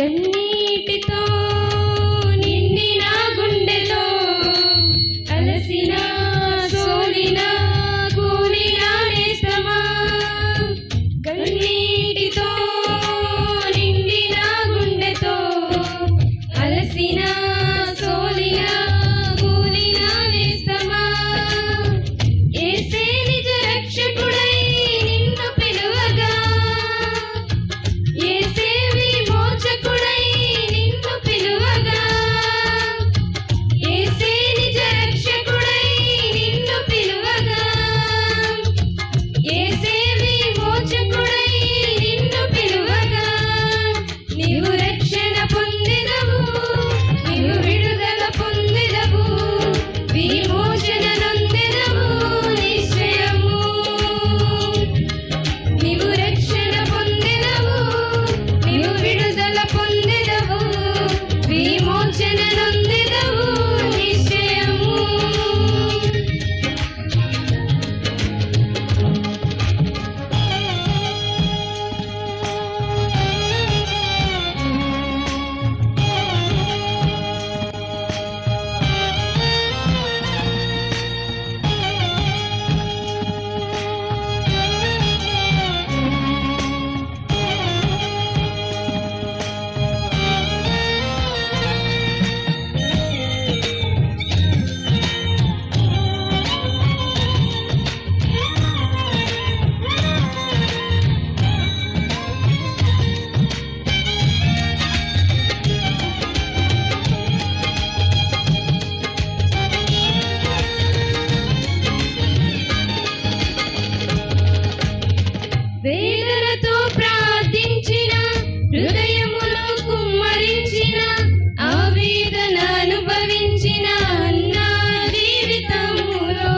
కన్నీటితో నిండిన గుండెలో అలసిన సోలిన కూలిన నేస్తమా కన్నీటితో నిండిన గుండెతో అలసిన సోలిన కూలిన నేస్తమా యేసే నిజ రక్షకుడై నిన్ను పిలువగా యేసే విమోచకుడై నిన్ను పిలువగా యేసే నిజ రక్షకుడై నిన్ను పిలువగా యేసే విమోచకుడై నిన్ను పిలువగా నీవు రక్షణ పొందెదవు నీవు విడుదల పొందెదవు విమోచన నొందెదవు నిశ్చయము నీవు రక్షణ పొందెదవు నీవు విడుదల పొందెదవు విమోచన నొందెదవు నిశ్చయము వేదనతో ప్రార్థించిన హృదయమును కుమ్మరించిన ఆవేదన అనుభవించిన నా జీవితములో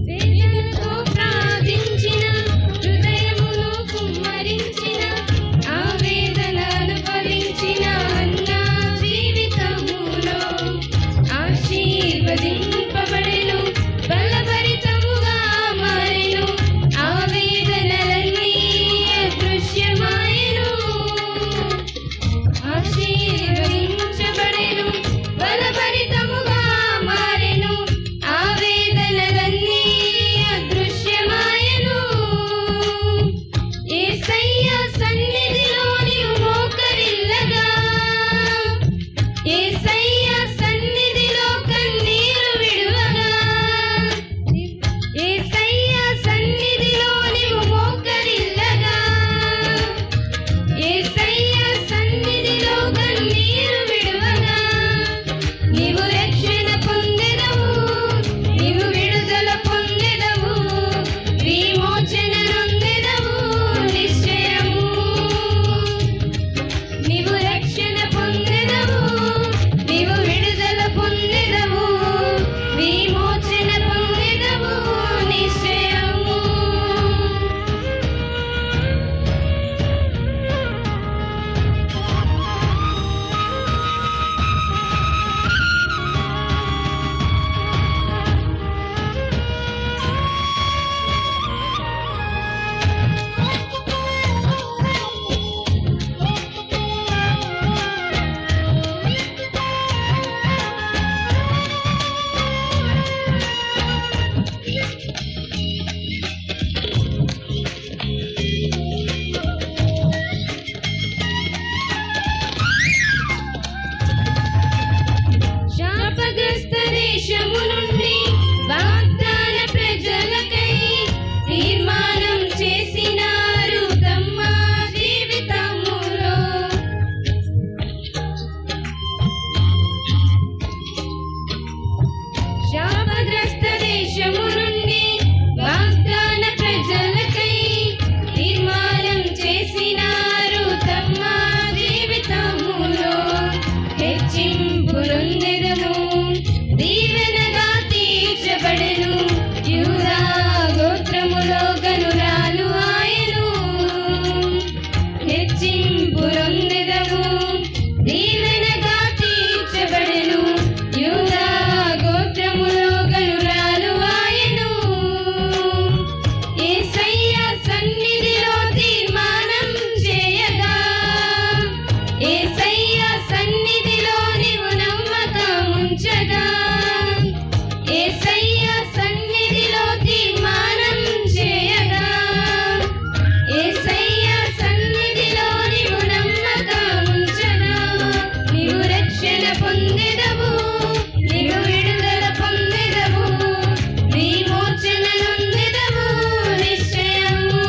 వేదనతో ప్రార్థించిన హృదయమును కుమ్మరించిన ఆవేదన అనుభవించిన నా జీవితములో ఆశీర్వదింపబడెను బలభరితముగా మారెను ఆవేదనలన్నీ అదృశ్యమాయెను ఆశీర్వదించబడెను బలభరితముగా మారెను ఆవేదనలన్నీ అదృశ్యమాయెను యేసయ్య సన్నిధిలో నీవు మోకరిల్లగా యేసయ్య సన్నిధిలో కన్నీరు విడువగా యేసయ్య సన్నిధిలో నీవు మోకరిల్లగా యేసయ్య సన్నిధిలో కన్నీరు విడువగా నీవు రక్షణ పొందెదవు నీవు విడుదల పొందెదవు విమోచన నొందెదవు నిశ్చయము నీవు రక్షణ పొందెదవు పొందెదవు, నీవు విడుదల పొందెదవు, విమోచన నొందెదవు నిశ్చయము.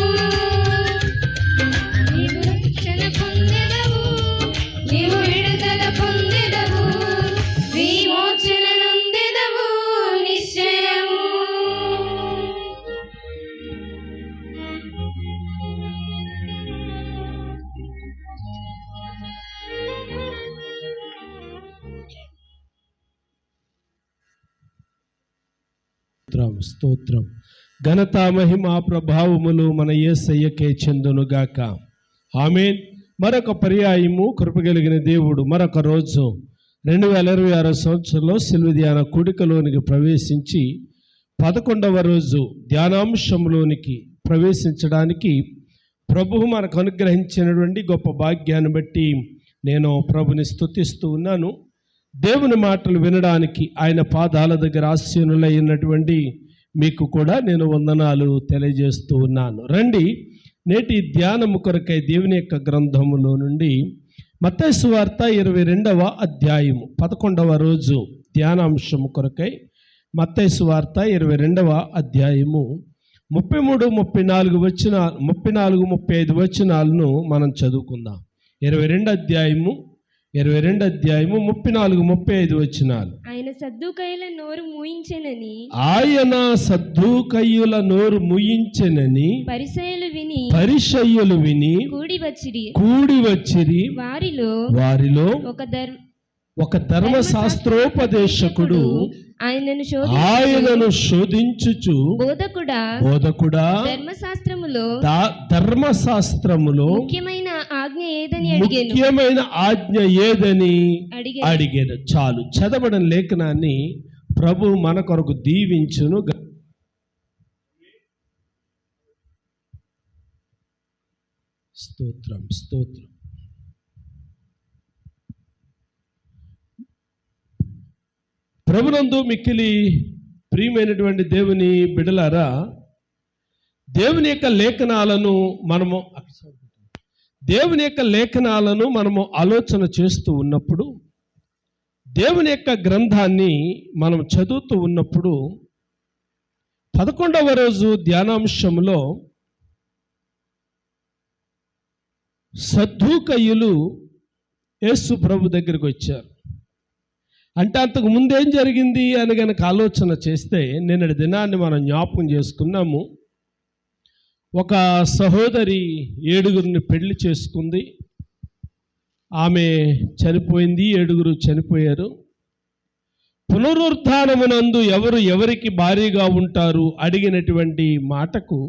నీవు రక్షణ పొందెదవు, నీవు విడుదల పొందెదవు, విమోచన నొందెదవు నిశ్చయము. స్తోత్రం. ఘనత మహిమ ప్రభావములు మన యేసయ్యకే చెందునుగాక. ఆమేన్. మరొక పర్యాయము కృపగలిగిన దేవుడు మరొక రోజు 2026 సంవత్సరంలో సిలువ ధ్యాన కూడికలోనికి ప్రవేశించి 11వ రోజు ధ్యానాంశంలోనికి ప్రవేశించడానికి ప్రభువు మనకు అనుగ్రహించినటువంటి గొప్ప భాగ్యాన్ని బట్టి నేను ప్రభుని స్తుతిస్తూ ఉన్నాను. దేవుని మాటలు వినడానికి ఆయన పాదాల దగ్గర ఆసీనులైనటువంటి మీకు కూడా నేను వందనాలు తెలియజేస్తూ ఉన్నాను. రండి, నేటి ధ్యానము కొరకై దేవుని యొక్క గ్రంథములో నుండి మత్తయి సువార్త 22వ అధ్యాయము 11వ రోజు ధ్యానాంశము కొరకై మత్తయి సువార్త 22వ అధ్యాయము 33, 34 వచనాలు 35 వచనాలను మనం చదువుకుందాం. 22 అధ్యాయము 34, 35 వచనాలు. ఆయన సద్దూకయ్యుల నోరు మూయించెనని పరిసయ్యులు విని కూడి వచ్చిరి. వారిలో ఒక ధర్మశాస్త్రోపదేశకుడు ఆయనను శోధించుచు బోధకుడా ధర్మశాస్త్రములో ముఖ్యమైన ఆజ్ఞ ఏదని అడిగాను. చాలు, చదవడం లేఖనాన్ని ప్రభు మన కొరకు దీవించును. స్తోత్రం. ప్రభునందు మిక్కిలి ప్రియమైనటువంటి దేవుని బిడలారా, దేవుని యొక్క లేఖనాలను మనము ఆలోచన చేస్తూ ఉన్నప్పుడు, దేవుని యొక్క గ్రంథాన్ని మనం చదువుతూ ఉన్నప్పుడు 11వ రోజు ధ్యానాంశంలో సద్దూకయ్యులు యేసు ప్రభు దగ్గరికి వచ్చారు. అంటే అంతకు ముందేం జరిగింది అని కనుక ఆలోచన చేస్తే, నిన్నటి దినాన్ని మనం జ్ఞాపకం చేసుకున్నాము. ఒక సహోదరి 7గురిని పెళ్లి చేసుకుంది. ఆమె చనిపోయింది, 7గురు చనిపోయారు. పునరుత్థానమునందు ఎవరికి భారీగా ఉంటారు అడిగినటువంటి మాటకు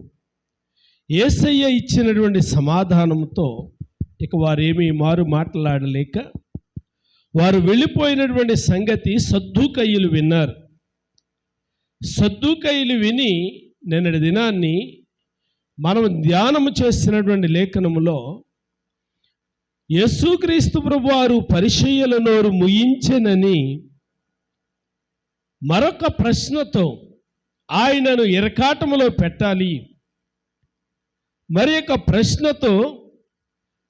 యేసయ్య ఇచ్చినటువంటి సమాధానంతో ఇక వారేమీ మారు మాట్లాడలేక వారు వెళ్ళిపోయినటువంటి సంగతి సద్దూకయ్యులు విన్నారు. సద్దూకయ్యులు విని నిన్నటి దినాన్ని మనం ధ్యానము చేసినటువంటి లేఖనములో యేసుక్రీస్తు ప్రభువారు పరిసయ్యుల నోరు ముయించెనని మరొక ప్రశ్నతో ఆయనను ఇరకాటములో పెట్టాలి, మరి ఒక ప్రశ్నతో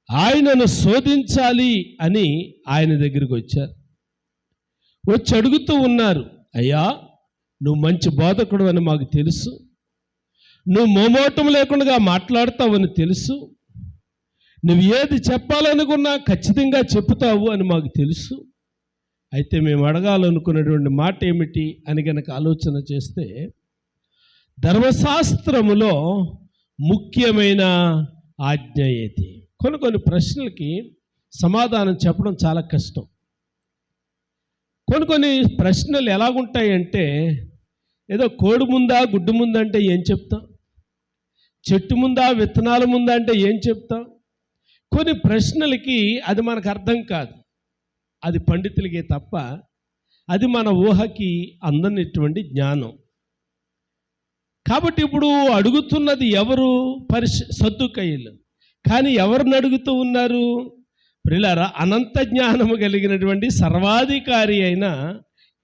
ఆయనను శోధించాలి అని ఆయన దగ్గరికి వచ్చారు. వచ్చి అడుగుతూ ఉన్నారు, అయ్యా నువ్వు మంచి బోధకుడు అని మాకు తెలుసు, నువ్వు మోమోటం లేకుండా మాట్లాడతావని తెలుసు, నువ్వు ఏది చెప్పాలనుకున్నా ఖచ్చితంగా చెప్తావు అని మాకు తెలుసు. అయితే మేము అడగాలనుకున్నటువంటి మాట ఏమిటి అని కనుక ఆలోచన చేస్తే, ధర్మశాస్త్రములో ముఖ్యమైన ఆజ్ఞ ఏది? కొన్ని ప్రశ్నలకి సమాధానం చెప్పడం చాలా కష్టం. కొన్ని ప్రశ్నలు ఎలాగుంటాయంటే, ఏదో కోడి ముందా గుడ్డు ముందా అంటే ఏం చెప్తాం, చెట్టు ముందా విత్తనాల ముందా అంటే ఏం చెప్తాం. కొన్ని ప్రశ్నలకి అది మనకు అర్థం కాదు, అది పండితులకే తప్ప అది మన ఊహకి అందనటువంటి జ్ఞానం. కాబట్టి ఇప్పుడు అడుగుతున్నది ఎవరు? సద్దూకయ్యులు. కానీ ఎవరిని అడుగుతూ ఉన్నారు? ప్రియులారా, అనంత జ్ఞానము కలిగినటువంటి సర్వాధికారి అయిన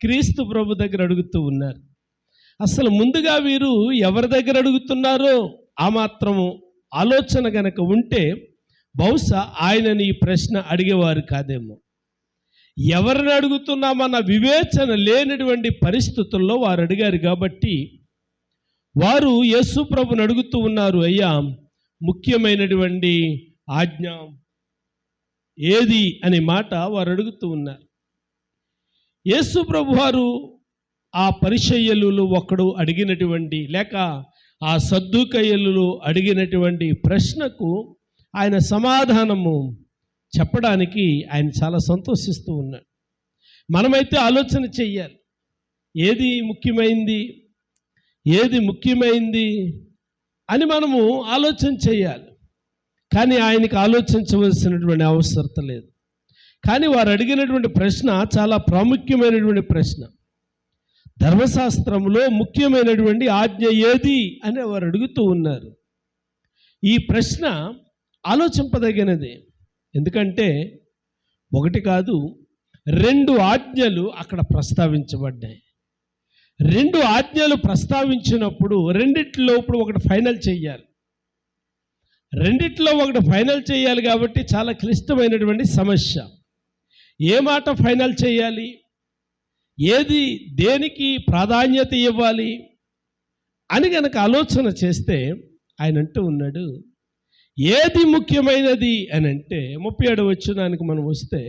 క్రీస్తు ప్రభు దగ్గర అడుగుతూ ఉన్నారు. అసలు ముందుగా వీరు ఎవరి దగ్గర అడుగుతున్నారో ఆ మాత్రము ఆలోచన గనక ఉంటే బహుశా ఆయనని ఈ ప్రశ్న అడిగేవారు కాదేమో. ఎవరిని అడుగుతున్నామన్న వివేచన లేనటువంటి పరిస్థితుల్లో వారు అడిగారు కాబట్టి వారు యేసు ప్రభుని అడుగుతూ ఉన్నారు, అయ్యా ముఖ్యమైనటువంటి ఆజ్ఞ ఏది అనే మాట వారు అడుగుతూ ఉన్నారు. యేసు ప్రభు వారు ఆ పరిసయ్యులు ఒకడు అడిగినటువంటి లేక ఆ సద్దూకయ్యులు అడిగినటువంటి ప్రశ్నకు ఆయన సమాధానము చెప్పడానికి ఆయన చాలా సంతోషిస్తూ ఉన్నాడు. మనమైతే ఆలోచన చెయ్యాలి, ఏది ముఖ్యమైంది అని మనము ఆలోచన చేయాలి. కానీ ఆయనకి ఆలోచించవలసినటువంటి అవసరత లేదు. కానీ వారు అడిగినటువంటి ప్రశ్న చాలా ప్రాముఖ్యమైనటువంటి ప్రశ్న. ధర్మశాస్త్రంలో ముఖ్యమైనటువంటి ఆజ్ఞ ఏది అని వారు అడుగుతూ ఉన్నారు. ఈ ప్రశ్న ఆలోచింపదగినది. ఎందుకంటే ఒకటి కాదు, 2 ఆజ్ఞలు అక్కడ ప్రస్తావించబడ్డాయి. 2 ఆజ్ఞలు ప్రస్తావించినప్పుడు రెండిట్లో ఇప్పుడు ఒకటి ఫైనల్ చేయాలి. రెండిట్లో ఒకటి ఫైనల్ చేయాలి కాబట్టి చాలా క్లిష్టమైనటువంటి సమస్య. ఏ మాట ఫైనల్ చేయాలి, ఏది దేనికి ప్రాధాన్యత ఇవ్వాలి అని కనుక ఆలోచన చేస్తే ఆయన అంటూ ఉన్నాడు, ఏది ముఖ్యమైనది అని అంటే 37వ వచనానికి మనం వస్తే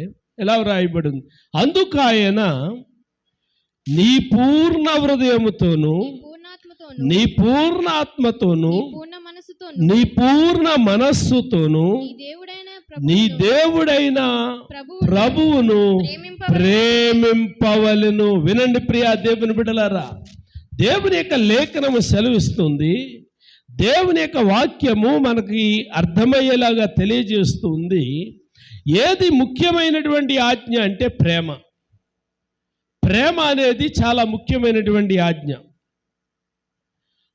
ఎలా వ్రాయబడింది, అందుకు ఆయన నీ పూర్ణ హృదయముతోను నీ పూర్ణ ఆత్మతోను నీ పూర్ణ మనస్సుతోను నీ దేవుడైన ప్రభువును ప్రేమింపవలెను. వినండి ప్రియా దేవుని బిడ్డలారా, దేవుని యొక్క లేఖనము సెలవిస్తుంది, దేవుని యొక్క వాక్యము మనకి అర్థమయ్యేలాగా తెలియజేస్తుంది. ఏది ముఖ్యమైనటువంటి ఆజ్ఞ అంటే ప్రేమ. ప్రేమ అనేది చాలా ముఖ్యమైనటువంటి ఆజ్ఞ.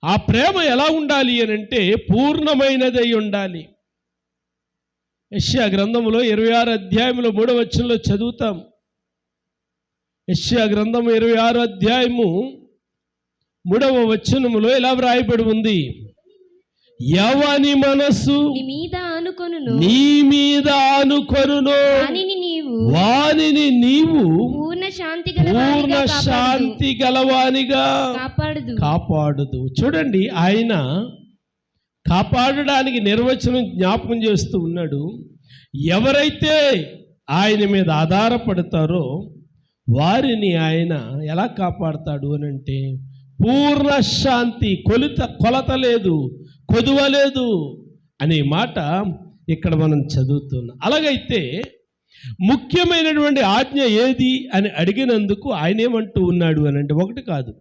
ఆ ప్రేమ ఎలా ఉండాలి అని అంటే పూర్ణమైనదై ఉండాలి. యెషయా గ్రంథంలో 26వ అధ్యాయంలో 3వ వచనంలో చదువుతాం. యెషయా గ్రంథం 26వ అధ్యాయము 3వ వచనములో ఎలా వ్రాయబడి ఉంది, ఎవని మనస్సు నీ మీద అనుకొనును వానిని నీవు పూర్ణ శాంతి గలవానిగా కాపాడుదు. చూడండి, ఆయన కాపాడడానికి నిర్వచనం జ్ఞాపకం చేస్తూ ఉన్నాడు. ఎవరైతే ఆయన మీద ఆధారపడతారో వారిని ఆయన ఎలా కాపాడతాడు అని అంటే పూర్ణ శాంతి, కొలత లేదు, కొదువ లేదు అనే మాట ఇక్కడ మనం చదువుతున్నాం. అలాగైతే ముఖ్యమైనటువంటి ఆజ్ఞ ఏది అని అడిగినందుకు ఆయన ఏమంటూ ఉన్నాడు అని అంటే ఒకటి కాదు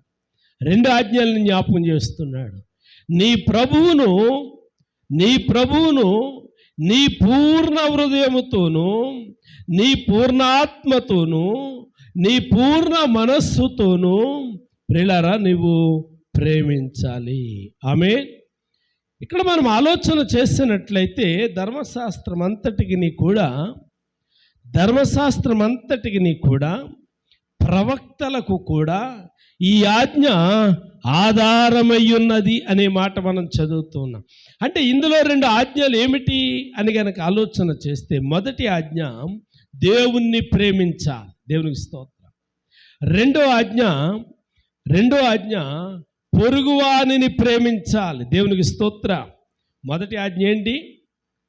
2 ఆజ్ఞలను జ్ఞాపకం చేస్తున్నాడు. నీ ప్రభువును నీ పూర్ణ హృదయముతోను నీ పూర్ణ ఆత్మతోను నీ పూర్ణ మనస్సుతోను ప్రియులారా నీవు ప్రేమించాలి. ఆమేన్. ఇక్కడ మనం ఆలోచన చేసినట్లయితే ధర్మశాస్త్రం అంతటికి కూడా ప్రవక్తలకు కూడా ఈ ఆజ్ఞ ఆధారమయ్యున్నది అనే మాట మనం చదువుతున్నాం. అంటే ఇందులో 2 ఆజ్ఞలు ఏమిటి అని కనుక ఆలోచన చేస్తే, మొదటి ఆజ్ఞ దేవుణ్ణి ప్రేమించాలి, దేవునికి స్తోత్రం. రెండో ఆజ్ఞ పొరుగువానిని ప్రేమించాలి, దేవునికి స్తోత్రం. మొదటి ఆజ్ఞ ఏంటి?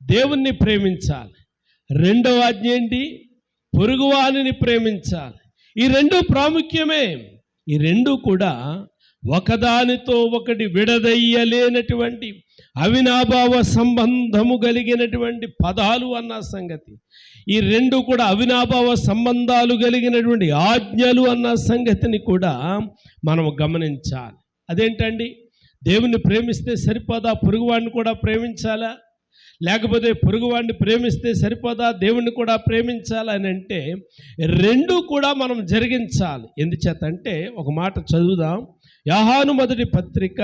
దేవుణ్ణి ప్రేమించాలి. రెండవ ఆజ్ఞ ఏంటి? పొరుగువానిని ప్రేమించాలి. ఈ 2 ప్రాముఖ్యమే. ఈ 2 కూడా ఒకదానితో ఒకటి విడదయ్యలేనటువంటి అవినాభావ సంబంధము కలిగినటువంటి పదాలు అన్న సంగతి. ఈ 2 కూడా అవినాభావ సంబంధాలు కలిగినటువంటి ఆజ్ఞలు అన్న సంగతిని కూడా మనం గమనించాలి. అదేంటండి? దేవుణ్ణి ప్రేమిస్తే సరిపోదా, పొరుగువాడిని కూడా ప్రేమించాలా? లేకపోతే పొరుగువాడిని ప్రేమిస్తే సరిపోదా, దేవుణ్ణి కూడా ప్రేమించాలా అని అంటే 2 కూడా మనం జరిగించాలి. ఎందుచేత అంటే ఒక మాట చదువుదాం. యోహాను మొదటి పత్రిక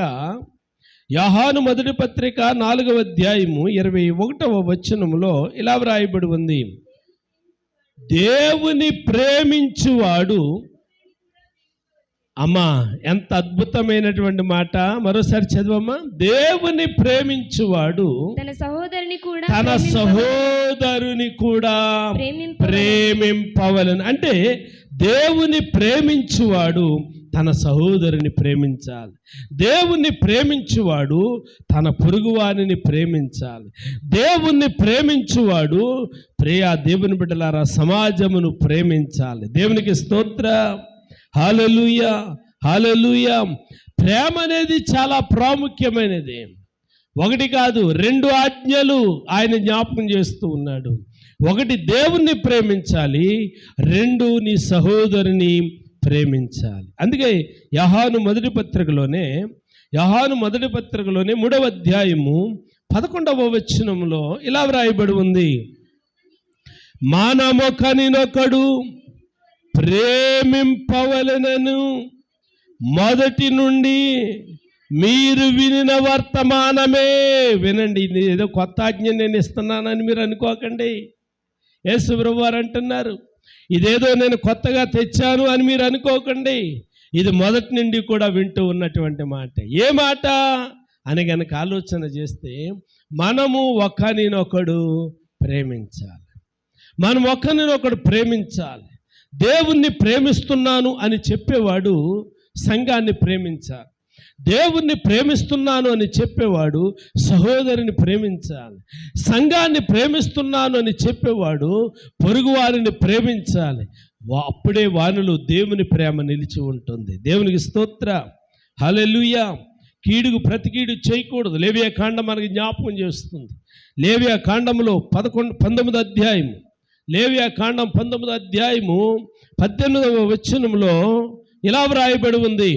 4వ అధ్యాయము 21వ వచనములో ఇలా వ్రాయబడి ఉంది, దేవుని ప్రేమించువాడు అమ్మా, ఎంత అద్భుతమైనటువంటి మాట. మరోసారి చదవమ్మా. దేవుని ప్రేమించువాడు తన సహోదరుని కూడా తన సహోదరుని కూడా ప్రేమింపవలెను. అంటే దేవుని ప్రేమించువాడు తన సహోదరుని ప్రేమించాలి. దేవుణ్ణి ప్రేమించువాడు తన పొరుగువారిని ప్రేమించాలి. దేవుణ్ణి ప్రేమించువాడు దేవుని బిడ్డలారా సమాజమును ప్రేమించాలి. దేవునికి స్తోత్రం. హల్లెలూయా, హల్లెలూయా. ప్రేమ అనేది చాలా ప్రాముఖ్యమైనది. ఒకటి కాదు, 2 ఆజ్ఞలు ఆయన జ్ఞాపకం చేస్తూ ఉన్నాడు. ఒకటి దేవుణ్ణి ప్రేమించాలి, 2 నీ సహోదరుని ప్రేమించాలి. అందుకే యోహాను మొదటి పత్రికలోనే 3వ అధ్యాయము 11వ వచనంలో ఇలా వ్రాయబడి ఉంది, మనమొకనినొకడు ప్రేమింపవలెనను మొదటి నుండి మీరు వినిన వర్తమానమే. వినండి, ఇది ఏదో కొత్త ఆజ్ఞ నేను ఇస్తున్నానని మీరు అనుకోకండి. యేసు ప్రభువు వారు అంటున్నారు, ఇదేదో నేను కొత్తగా తెచ్చాను అని మీరు అనుకోకండి. ఇది మొదటి నుండి కూడా వింటూ ఉన్నటువంటి మాట. ఏ మాట అని గనక ఆలోచన చేస్తే, మనము ఒకరినొకడు ప్రేమించాలి. మనం ఒకరినొకడు ప్రేమించాలి. దేవుణ్ణి ప్రేమిస్తున్నాను అని చెప్పేవాడు సంఘాన్ని ప్రేమించాలి. దేవుణ్ణి ప్రేమిస్తున్నాను అని చెప్పేవాడు సహోదరుని ప్రేమించాలి. సంఘాన్ని ప్రేమిస్తున్నాను అని చెప్పేవాడు పొరుగువారిని ప్రేమించాలి. అప్పుడే వానిలో దేవుని ప్రేమ నిలిచి ఉంటుంది. దేవునికి స్తోత్రం. హల్లెలూయా. కీడుకు ప్రతి కీడు చేయకూడదు. లేవియా కాండం మనకి జ్ఞాపకం చేస్తుంది. లేవియా కాండంలో 19వ అధ్యాయం, లేవియా కాండం 19వ అధ్యాయము 18వ వచనంలో ఇలా వ్రాయబడి ఉంది,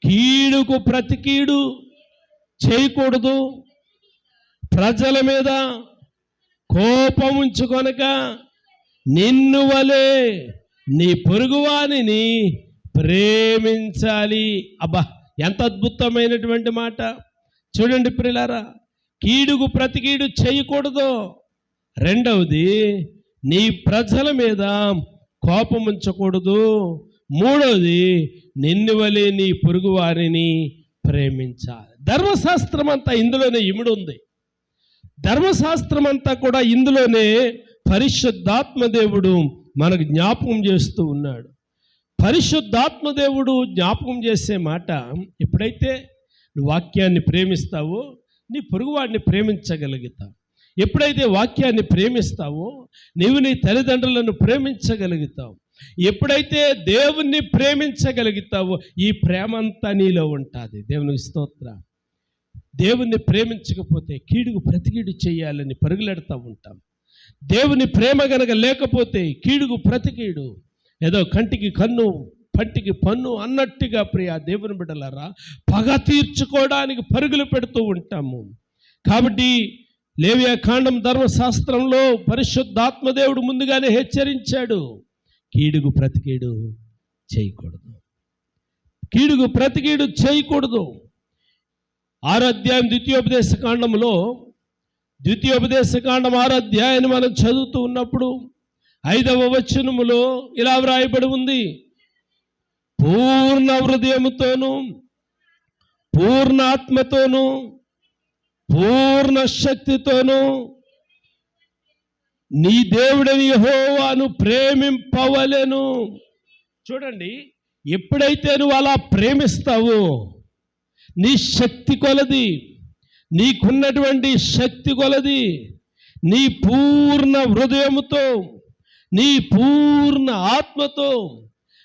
కీడుకు ప్రతి కీడు చేయకూడదు, ప్రజల మీద కోపం ఉంచుకొనక నిన్ను వలె నీ పొరుగువానిని ప్రేమించాలి. అబ్బా, ఎంత అద్భుతమైనటువంటి మాట. చూడండి ప్రియులారా, కీడుకు ప్రతి కీడు చేయకూడదు. రెండవది, నీ ప్రజల మీద కోపం ఉంచకూడదు. మూడవది, నిన్ను వలె నీ పొరుగు వారిని ప్రేమించాలి. ధర్మశాస్త్రం అంతా ఇందులోనే ఇమిడి ఉంది. ధర్మశాస్త్రం అంతా కూడా ఇందులోనే పరిశుద్ధాత్మదేవుడు మనకు జ్ఞాపకం చేస్తూ ఉన్నాడు. పరిశుద్ధాత్మదేవుడు జ్ఞాపకం చేసే మాట, ఎప్పుడైతే నువ్వు వాక్యాన్ని ప్రేమిస్తావో నీ పొరుగువాడిని ప్రేమించగలుగుతావు. ఎప్పుడైతే వాక్యాన్ని ప్రేమిస్తావో నీవు నీ తల్లిదండ్రులను ప్రేమించగలుగుతావు. ఎప్పుడైతే దేవుణ్ణి ప్రేమించగలుగుతావో ఈ ప్రేమంతా నీలో ఉంటుంది. దేవునికి స్తోత్రం. దేవుణ్ణి ప్రేమించకపోతే కీడుకు ప్రతి కీడు చేయాలని పరుగులెడతా ఉంటాం. దేవుని ప్రేమ గనక లేకపోతే కీడుకు ప్రతి కీడు, ఏదో కంటికి కన్ను పంటికి పన్ను అన్నట్టుగా ప్రియ దేవుని బిడ్డలారా పగ తీర్చుకోవడానికి పరుగులు పెడుతూ ఉంటాము. కాబట్టి లేవియా కాండం ధర్మశాస్త్రంలో పరిశుద్ధాత్మదేవుడు ముందుగానే హెచ్చరించాడు, కీడుకు ప్రతి కీడు చేయకూడదు, కీడుకు ప్రతి కీడు చేయకూడదు. 6వ అధ్యాయం ద్వితీయోపదేశ కాండంలో, ద్వితీయోపదేశ కాండం 6వ అధ్యాయాన్ని మనం చదువుతూ ఉన్నప్పుడు 5వ వచనములో ఇలా వ్రాయబడి ఉంది, పూర్ణ హృదయముతోను పూర్ణ ఆత్మతోను పూర్ణ శక్తితోను నీ దేవుడని యెహోవాను ప్రేమింపవలెను. చూడండి, ఎప్పుడైతే నువ్వు అలా ప్రేమిస్తావో నీ శక్తి కొలది, నీకున్నటువంటి శక్తి కొలది, నీ పూర్ణ హృదయముతో నీ పూర్ణ ఆత్మతో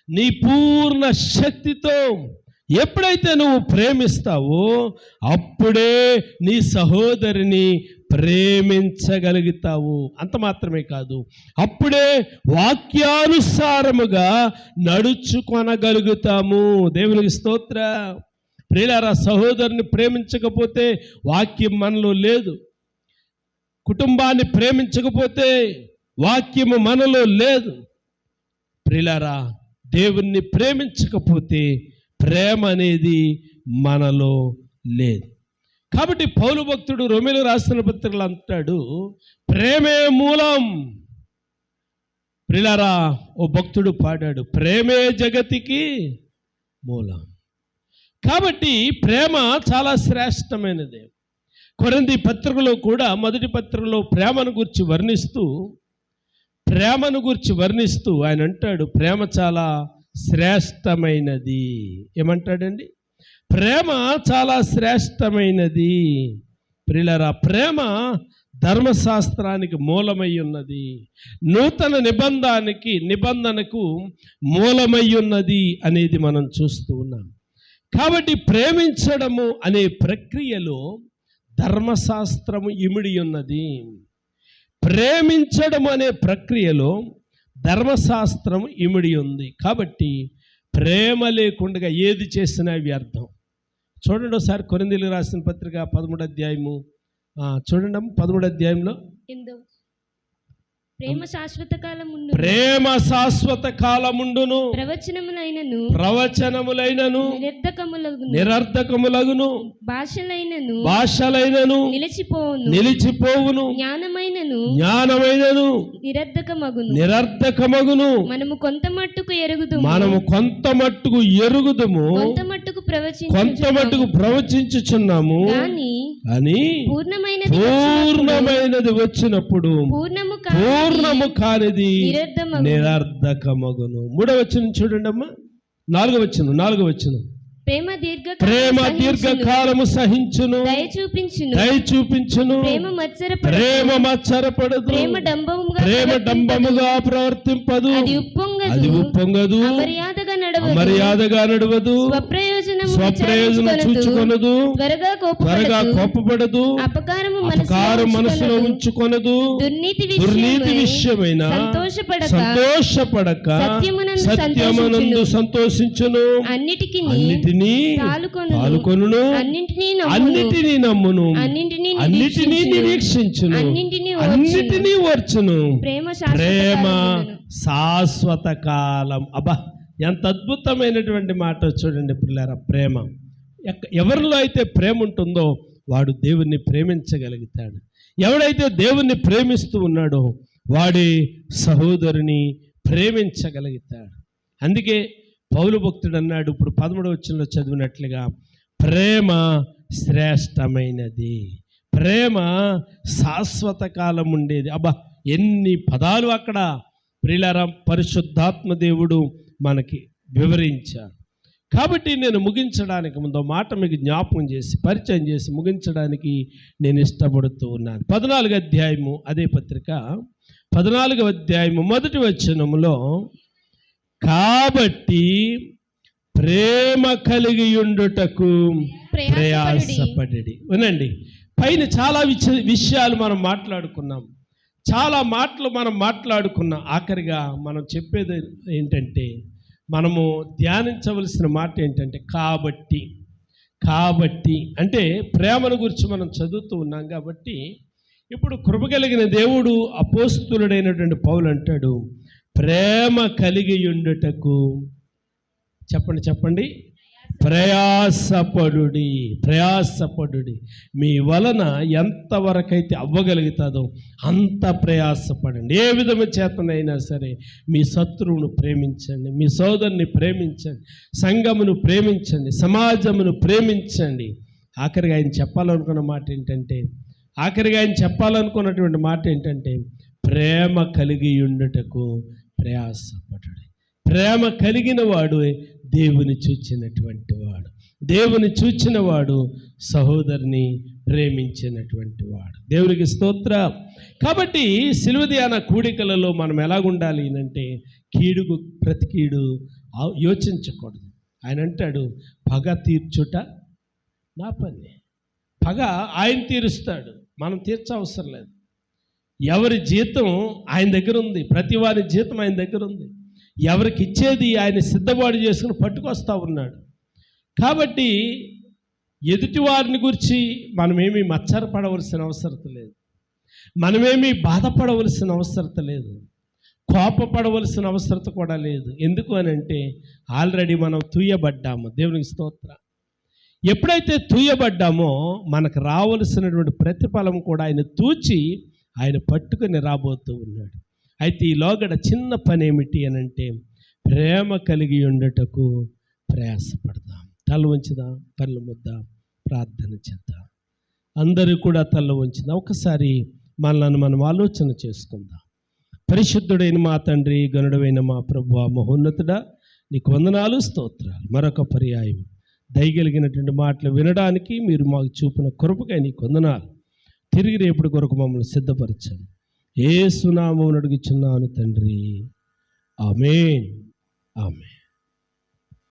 నీ పూర్ణ శక్తితో ఎప్పుడైతే నువ్వు ప్రేమిస్తావో అప్పుడే నీ సహోదరిని ప్రేమించగలుగుతావు. అంత మాత్రమే కాదు, అప్పుడే వాక్యానుసారముగా నడుచుకొనగలుగుతాము. దేవునికి స్తోత్రం. ప్రియులారా, సహోదరుని ప్రేమించకపోతే వాక్యం మనలో లేదు. కుటుంబాన్ని ప్రేమించకపోతే వాక్యము మనలో లేదు. ప్రియులారా, దేవుణ్ణి ప్రేమించకపోతే ప్రేమ అనేది మనలో లేదు. కాబట్టి పౌలు భక్తుడు రోమీయులకు రాసిన పత్రికలో అంటాడు, ప్రేమే మూలం, ప్రియులారా, ఓ భక్తుడు పాడాడు, ప్రేమే జగతికి మూలం. కాబట్టి ప్రేమ చాలా శ్రేష్టమైనది. కొరింథీ పత్రికలో కూడా మొదటి పత్రికలో ప్రేమను గురించి వర్ణిస్తూ ఆయన అంటాడు, ప్రేమ చాలా శ్రేష్టమైనది. ఏమంటాడండి? ప్రేమ చాలా శ్రేష్టమైనది. ప్రియులారా, ప్రేమ ధర్మశాస్త్రానికి మూలమై ఉన్నది, నూతన నిబంధనకు మూలమై ఉన్నది అనేది మనం చూస్తూ ఉన్నాం. కాబట్టి ప్రేమించడము అనే ప్రక్రియలో ధర్మశాస్త్రము ఇమిడి ఉన్నది. ప్రేమించడం అనే ప్రక్రియలో ధర్మశాస్త్రం ఇమిడి ఉంది. కాబట్టి ప్రేమ లేకుండా ఏది చేసినా వ్యర్థం. చూడండి ఒకసారి కొరింథీయులకు రాసిన పత్రిక 13వ అధ్యాయము చూడండి 13వ అధ్యాయంలో, ప్రేమ శాశ్వత కాలముండును ప్రవచనములైనను నిరర్ధకములగును భాషలైనను నిలిచిపోవును జ్ఞానమైనను నిరర్ధకమగును మనము కొంత మట్టుకు ఎరుగుదుము కొంత మట్టుకు ప్రవచించుచున్నాము అని పూర్ణమైనది వచ్చినప్పుడు పూర్ణము కానిది నిరర్ధకమగును. 3వ వచనం చూడండి అమ్మా, 4వ వచనం. ప్రేమ దీర్ఘకాలము సహించును, దయ చూపించును, ప్రేమ మత్సరపడదు, ప్రేమ డంబముగా ప్రవర్తింపదు, అది ఉప్పొంగదు, అమర్యాదగా నడవదు, స్వప్రయోజనం చూచుకొనదు, త్వరగా కోపపడదు, అపకారం మనసులో ఉంచుకొనదు, దుర్నీతి విషయమైన సంతోషపడక సత్యమునందు సంతోషించును, అన్నిటినీ పాలుకొనును, అన్నిటినీ నమ్మును, అన్నిటినీ నిరీక్షించును, అన్నిటినీ ఓర్చును. ప్రేమ శాశ్వత కాలం. అబ్బా, ఎంత అద్భుతమైనటువంటి మాట చూడండి పిల్లారా. ప్రేమ ఎవరిలో అయితే ప్రేమ ఉంటుందో వాడు దేవుణ్ణి ప్రేమించగలుగుతాడు. ఎవడైతే దేవుణ్ణి ప్రేమిస్తూ ఉన్నాడో వాడి సహోదరుని ప్రేమించగలుగుతాడు. అందుకే పౌలు భక్తుడు అన్నాడు, ఇప్పుడు 13వ వచనంలో చదివినట్లుగా, ప్రేమ శ్రేష్టమైనది, ప్రేమ శాశ్వత కాలం ఉండేది. అబ్బా, ఎన్ని పదాలు అక్కడ ప్రియులారా పరిశుద్ధాత్మ దేవుడు మనకి వివరించారు. కాబట్టి నేను ముగించడానికి ముందు మాట మీకు జ్ఞాపకం చేసి పరిచయం చేసి ముగించడానికి నేను ఇష్టపడుతూ ఉన్నాను. 14వ అధ్యాయము, అదే పత్రిక 14వ అధ్యాయము 1వ వచనములో, కాబట్టి ప్రేమ కలిగి ఉండుటకు ప్రయాసపడి. వినండి, పైన చాలా విషయాలు మనం మాట్లాడుకున్నాం, చాలా మాటలు మనం మాట్లాడుకున్నాం. ఆఖరిగా మనం చెప్పేది ఏంటంటే, మనము ధ్యానించవలసిన మాట ఏంటంటే కాబట్టి అంటే ప్రేమను గురించి మనం చదువుతూ ఉన్నాం. కాబట్టి ఇప్పుడు కృప కలిగిన దేవుడు అపోస్తులుడైనటువంటి పౌలు అంటాడు, ప్రేమ కలిగి ఉండుటకు చెప్పండి ప్రయాసపడుడి. మీ వలన ఎంతవరకైతే అవ్వగలుగుతుందో అంత ప్రయాసపడండి. ఏ విధము చేతనైనా సరే మీ శత్రువును ప్రేమించండి, మీ సోదరుని ప్రేమించండి, సంఘమును ప్రేమించండి, సమాజమును ప్రేమించండి. ఆఖరిగా ఆయన చెప్పాలనుకున్నటువంటి మాట ఏంటంటే ప్రేమ కలిగి ఉండుటకు ప్రయాసపడుడి. ప్రేమ కలిగిన వాడు దేవుని చూచిన వాడు సహోదరుని ప్రేమించినటువంటి వాడు. దేవునికి స్తోత్రం. కాబట్టి సిలువ ధ్యాన కూడికలలో మనం ఎలాగుండాలి అంటే, కీడుకు ప్రతి కీడు యోచించకూడదు. ఆయన అంటాడు, పగ తీర్చుట నా పని. పగ ఆయన తీరుస్తాడు, మనం తీర్చవసరం లేదు. ఎవరి జీతం ఆయన దగ్గర ఉంది, ప్రతి వారి జీతం ఆయన దగ్గర ఉంది. ఎవరికి ఇచ్చేది ఆయన సిద్ధపాటు చేసుకుని పట్టుకొస్తా ఉన్నాడు. కాబట్టి ఎదుటి వారిని గురించి మనమేమీ మచ్చరపడవలసిన అవసరం లేదు, మనమేమీ బాధపడవలసిన అవసరం లేదు, కోపపడవలసిన అవసరం కూడా లేదు. ఎందుకు అని అంటే ఆల్రెడీ మనం తూయబడ్డాము. దేవునికి స్తోత్రం. ఎప్పుడైతే తూయబడ్డామో మనకు రావలసినటువంటి ప్రతిఫలం కూడా ఆయన తూచి ఆయన పట్టుకుని రాబోతూ ఉన్నాడు. అయితే ఈ లోగడ చిన్న పని ఏమిటి అని అంటే ప్రేమ కలిగి ఉండటకు ప్రయాసపడదాం. తల ఉంచుదాం, కళ్ళు ముద్దాం, ప్రార్థన చేద్దాం. అందరూ కూడా తల ఉంచుదాం. ఒకసారి మనల్ని మనం ఆలోచన చేసుకుందాం. పరిశుద్ధుడైన మా తండ్రి, గనుడైన మా ప్రభువా, మహోన్నతుడా, నీకు వందనాలు, స్తోత్రాలు. మరొక పర్యాయం దయగలిగినటువంటి మాటలు వినడానికి మీరు మాకు చూపిన కృపకై నీకు వందనాలు. తిరిగి రేపటి కొరకు మమ్మల్ని సిద్ధపరచండి. యేసు నామమున అడుగుచున్నాను తండ్రి, ఆమేన్, ఆమేన్.